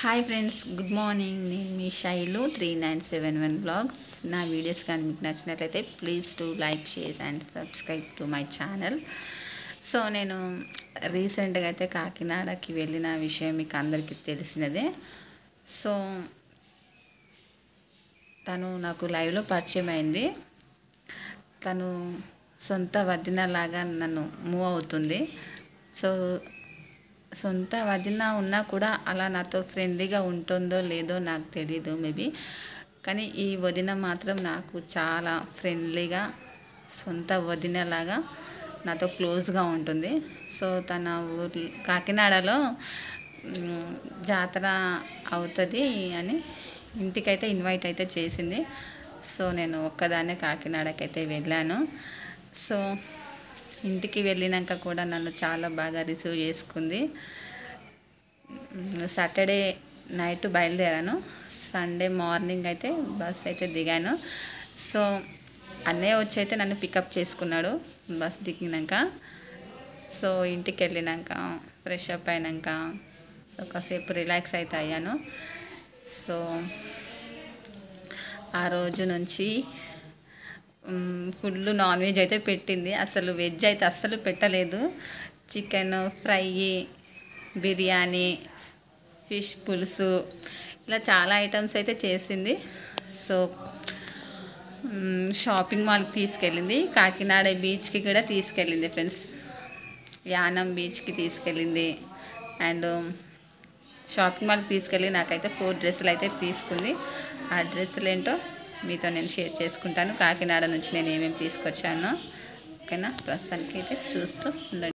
Hi friends, good morning. నేను మీ Shailu 3971 blogs. నా videos కానీ మీకు నచ్చినట్లయితే please to like, share and subscribe to my channel. So నేను రీసెంట్గా అయితే కాకినాడకి వెళ్ళిన విషయం మీకు అందరికీ తెలిసినదే. సో తను నాకు లైవ్లో పరిచయం అయింది. తను సొంత వదినలాగా నన్ను మూవ్ అవుతుంది. సో సొంత వదిన ఉన్నా కూడా అలా నాతో ఫ్రెండ్లీగా ఉంటుందో లేదో నాకు తెలీదు మేబీ, కానీ ఈ వదిన మాత్రం నాకు చాలా ఫ్రెండ్లీగా సొంత వదినలాగా నాతో క్లోజ్గా ఉంటుంది. సో తన ఊరు కాకినాడలో జాతర అవుతుంది అని ఇంటికైతే ఇన్వైట్ అయితే చేసింది. సో నేను ఒక్కదాన్నే కాకినాడకైతే వెళ్ళాను. సో ఇంటికి వెళ్ళినాక కూడా నన్ను చాలా బాగా రిసీవ్ చేసుకుంది. సాటర్డే నైట్ బయలుదేరాను, సండే మార్నింగ్ అయితే బస్ అయితే దిగాను. సో అన్నయ్య వచ్చి అయితే నన్ను పికప్ చేసుకున్నాడు బస్ దిగినాక. సో ఇంటికి వెళ్ళినాక ఫ్రెష్ అప్ అయినాక సో కాసేపు రిలాక్స్ అయితే అయ్యాను. సో ఆ రోజు నుంచి ఫుల్ నాన్ వెజ్ అయితే పెట్టింది. అసలు వెజ్ అయితే అస్సలు పెట్టలేదు. చికెన్ ఫ్రై, బిర్యానీ, ఫిష్ పులుసు, ఇలా చాలా ఐటమ్స్ అయితే చేసింది. సో షాపింగ్ మాల్కి తీసుకెళ్ళింది. కాకినాడ బీచ్కి కూడా తీసుకెళ్ళింది ఫ్రెండ్స్. యానం బీచ్కి తీసుకెళ్ళింది. అండ్ షాపింగ్ మాల్కి తీసుకెళ్ళి నాకైతే 4 డ్రెస్సులు అయితే తీసుకుంది. ఆ డ్రెస్సులు ఏంటో మీతో నేను షేర్ చేసుకుంటాను. కాకినాడ నుంచి నేను ఏమేమి తీసుకొచ్చానో. ఓకేనా, ప్రస్తుతానికి అయితే చూస్తూ ఉండండి.